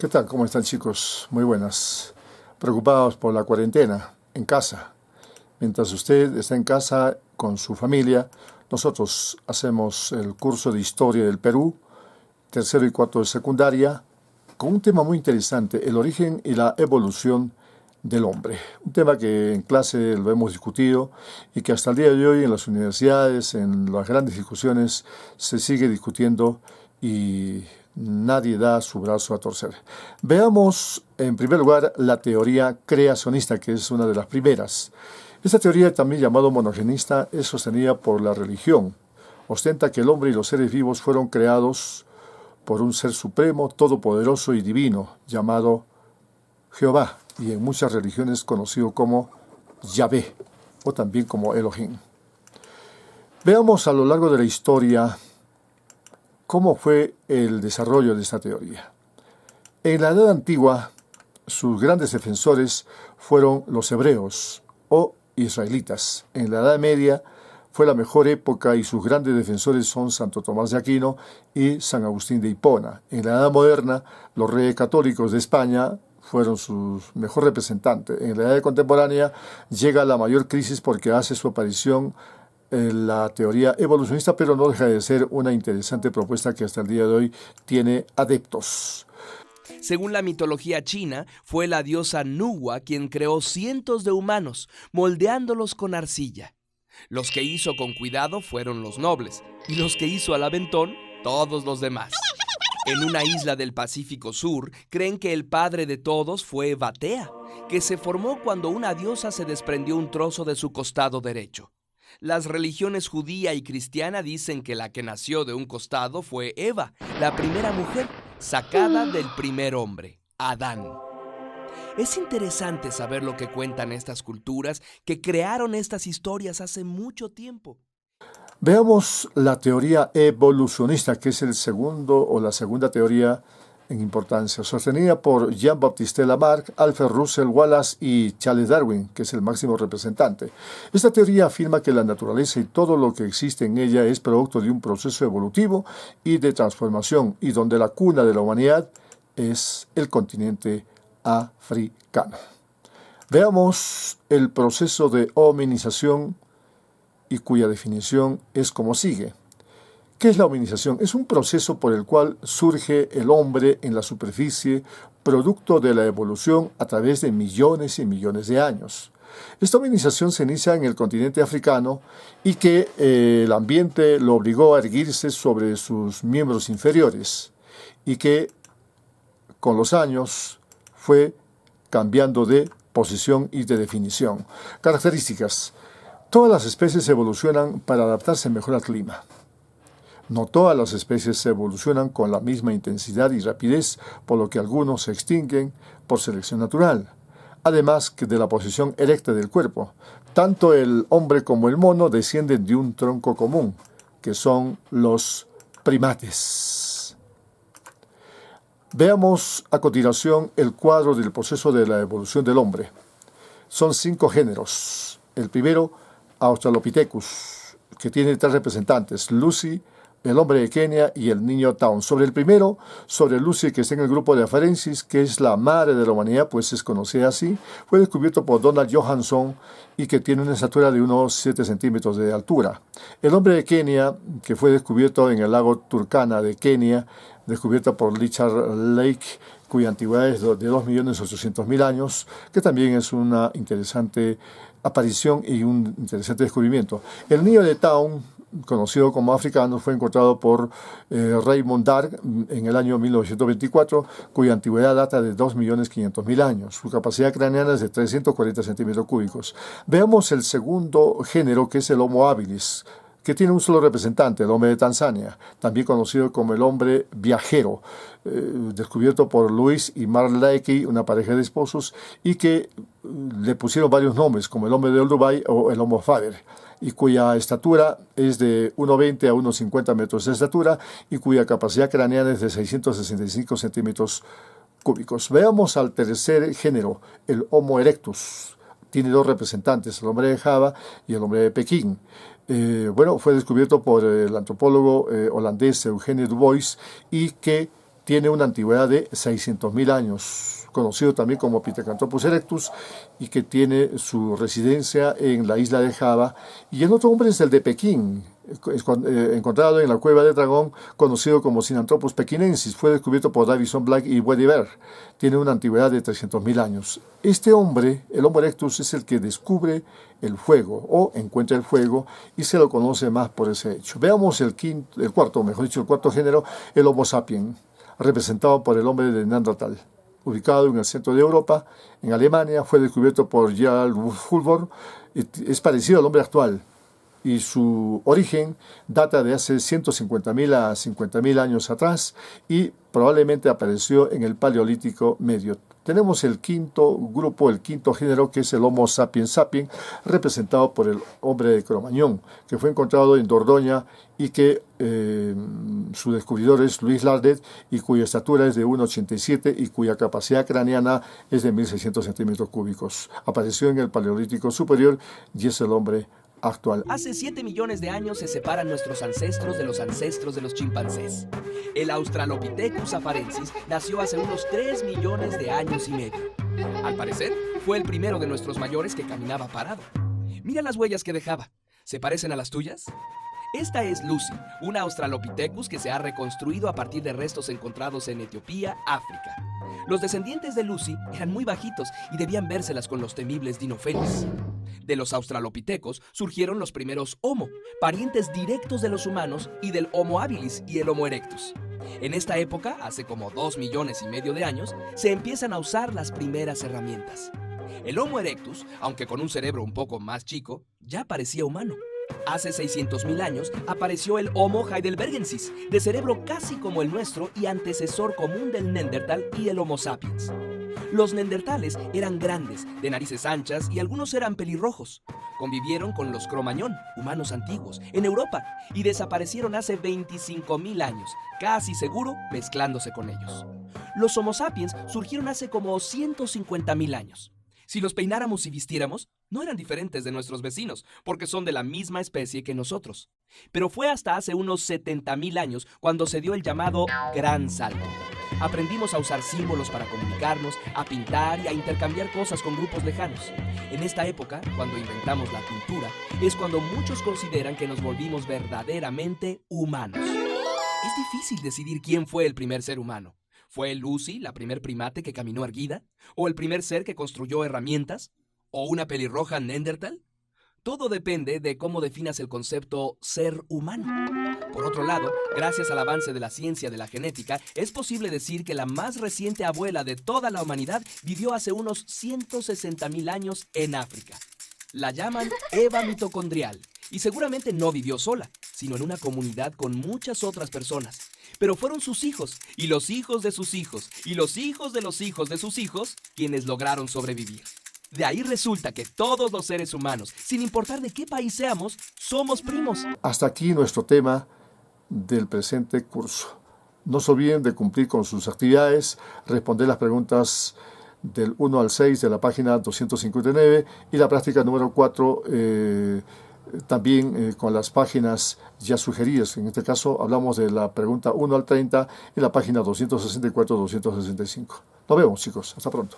¿Qué tal? ¿Cómo están, chicos? Muy buenas. Preocupados por la cuarentena en casa. Mientras usted está en casa con su familia, nosotros hacemos el curso de Historia del Perú, tercero y cuarto de secundaria, con un tema muy interesante: el origen y la evolución del hombre. Un tema que en clase lo hemos discutido y que hasta el día de hoy en las universidades, en las grandes discusiones, se sigue discutiendo y nadie da su brazo a torcer. Veamos en primer lugar la teoría creacionista, que es una de las primeras. Esta teoría, también llamada monogenista, es sostenida por la religión. Ostenta que el hombre y los seres vivos fueron creados por un ser supremo, todopoderoso y divino, llamado Jehová, y en muchas religiones conocido como Yahvé, o también como Elohim. Veamos a lo largo de la historia cómo fue el desarrollo de esta teoría. En la Edad Antigua, sus grandes defensores fueron los hebreos o israelitas. En la Edad Media fue la mejor época y sus grandes defensores son Santo Tomás de Aquino y San Agustín de Hipona. En la Edad Moderna, los reyes católicos de España fueron sus mejores representantes. En la Edad Contemporánea llega la mayor crisis porque hace su aparición la teoría evolucionista, pero no deja de ser una interesante propuesta que hasta el día de hoy tiene adeptos. Según la mitología china, fue la diosa Nuwa quien creó cientos de humanos, moldeándolos con arcilla. Los que hizo con cuidado fueron los nobles, y los que hizo al aventón, todos los demás. En una isla del Pacífico Sur, creen que el padre de todos fue Batea, que se formó cuando una diosa se desprendió un trozo de su costado derecho. Las religiones judía y cristiana dicen que la que nació de un costado fue Eva, la primera mujer, sacada del primer hombre, Adán. Es interesante saber lo que cuentan estas culturas que crearon estas historias hace mucho tiempo. Veamos la teoría evolucionista, que es el segundo o la segunda teoría en importancia, sostenida por Jean-Baptiste Lamarck, Alfred Russel Wallace y Charles Darwin, que es el máximo representante. Esta teoría afirma que la naturaleza y todo lo que existe en ella es producto de un proceso evolutivo y de transformación, y donde la cuna de la humanidad es el continente africano. Veamos el proceso de hominización, y cuya definición es como sigue. ¿Qué es la hominización? Es un proceso por el cual surge el hombre en la superficie, producto de la evolución a través de millones y millones de años. Esta hominización se inicia en el continente africano y que el ambiente lo obligó a erguirse sobre sus miembros inferiores y que con los años fue cambiando de posición y de definición. Características. Todas las especies evolucionan para adaptarse mejor al clima. No todas las especies evolucionan con la misma intensidad y rapidez, por lo que algunos se extinguen por selección natural. Además que de la posición erecta del cuerpo, tanto el hombre como el mono descienden de un tronco común, que son los primates. Veamos a continuación el cuadro del proceso de la evolución del hombre. Son 5 géneros. El primero, Australopithecus, que tiene 3 representantes: Lucy, el hombre de Kenia y el niño Town. Sobre el primero, sobre Lucy, que está en el grupo de Afarensis, que es la madre de la humanidad, pues es conocida así, fue descubierto por Donald Johanson y que tiene una estatura de unos 7 centímetros de altura. El hombre de Kenia, que fue descubierto en el lago Turkana de Kenia, descubierto por Richard Lake, cuya antigüedad es de 2.800.000 años, que también es una interesante aparición y un interesante descubrimiento. El niño de Town, conocido como africano, fue encontrado por Raymond Dark en el año 1924, cuya antigüedad data de 2.500.000 años. Su capacidad craneana es de 340 centímetros cúbicos. Veamos el segundo género, que es el Homo habilis, que tiene un solo representante, el hombre de Tanzania, también conocido como el hombre viajero, descubierto por Louis y Mark Leakey, una pareja de esposos, y que le pusieron varios nombres, como el hombre de Dubai o el Homo faber, y cuya estatura es de 1,20 a 1,50 metros de estatura y cuya capacidad craneana es de 665 centímetros cúbicos. Veamos al tercer género, el Homo erectus. Tiene 2 representantes, el hombre de Java y el hombre de Pekín. Fue descubierto por el antropólogo holandés Eugene Du Bois y que tiene una antigüedad de 600.000 años, conocido también como Pithecanthropus erectus, y que tiene su residencia en la isla de Java. Y el otro hombre es el de Pekín, encontrado en la cueva del dragón, conocido como Sinanthropus pekinensis. Fue descubierto por Davison Black y Wediver. Tiene una antigüedad de 300.000 años. Este hombre, el Homo erectus, es el que descubre el fuego, o encuentra el fuego, y se lo conoce más por ese hecho. Veamos el cuarto género, el Homo sapiens, representado por el hombre de Neandertal. Ubicado en el centro de Europa, en Alemania, fue descubierto por Gerald Fulvor. Es parecido al hombre actual, y su origen data de hace 150.000 a 50.000 años atrás, y probablemente apareció en el Paleolítico Medio. Tenemos el quinto grupo, el quinto género, que es el Homo sapiens sapiens, representado por el hombre de Cro-Magnon, que fue encontrado en Dordoña y que su descubridor es Louis Lardet, y cuya estatura es de 1,87 y cuya capacidad craneana es de 1.600 centímetros cúbicos. Apareció en el Paleolítico Superior y es el hombre actual. Hace 7 millones de años se separan nuestros ancestros de los chimpancés. El Australopithecus afarensis nació hace unos 3 millones de años y medio. Al parecer, fue el primero de nuestros mayores que caminaba parado. Mira las huellas que dejaba. ¿Se parecen a las tuyas? Esta es Lucy, una Australopithecus que se ha reconstruido a partir de restos encontrados en Etiopía, África. Los descendientes de Lucy eran muy bajitos y debían vérselas con los temibles dinofénids. De los australopithecos surgieron los primeros Homo, parientes directos de los humanos y del Homo habilis y el Homo erectus. En esta época, hace como 2,5 millones de años, se empiezan a usar las primeras herramientas. El Homo erectus, aunque con un cerebro un poco más chico, ya parecía humano. Hace 600.000 años apareció el Homo heidelbergensis, de cerebro casi como el nuestro y antecesor común del Neandertal y el Homo sapiens. Los neandertales eran grandes, de narices anchas, y algunos eran pelirrojos. Convivieron con los Cro-Magnon, humanos antiguos, en Europa, y desaparecieron hace 25.000 años, casi seguro mezclándose con ellos. Los Homo sapiens surgieron hace como 150.000 años. Si los peináramos y vistiéramos, no eran diferentes de nuestros vecinos, porque son de la misma especie que nosotros. Pero fue hasta hace unos 70.000 años cuando se dio el llamado Gran Salto. Aprendimos a usar símbolos para comunicarnos, a pintar y a intercambiar cosas con grupos lejanos. En esta época, cuando inventamos la cultura, es cuando muchos consideran que nos volvimos verdaderamente humanos. Es difícil decidir quién fue el primer ser humano. ¿Fue Lucy la primer primate que caminó erguida? ¿O el primer ser que construyó herramientas? ¿O una pelirroja Neandertal? Todo depende de cómo definas el concepto ser humano. Por otro lado, gracias al avance de la ciencia de la genética, es posible decir que la más reciente abuela de toda la humanidad vivió hace unos 160.000 años en África. La llaman Eva mitocondrial, y seguramente no vivió sola, sino en una comunidad con muchas otras personas. Pero fueron sus hijos, y los hijos de sus hijos, y los hijos de los hijos de sus hijos, quienes lograron sobrevivir. De ahí resulta que todos los seres humanos, sin importar de qué país seamos, somos primos. Hasta aquí nuestro tema del presente curso. No se olviden de cumplir con sus actividades, responder las preguntas del 1 al 6 de la página 259 y la práctica número 4 también con las páginas ya sugeridas. En este caso hablamos de la pregunta 1 al 30 en la página 264-265. Nos vemos, chicos. Hasta pronto.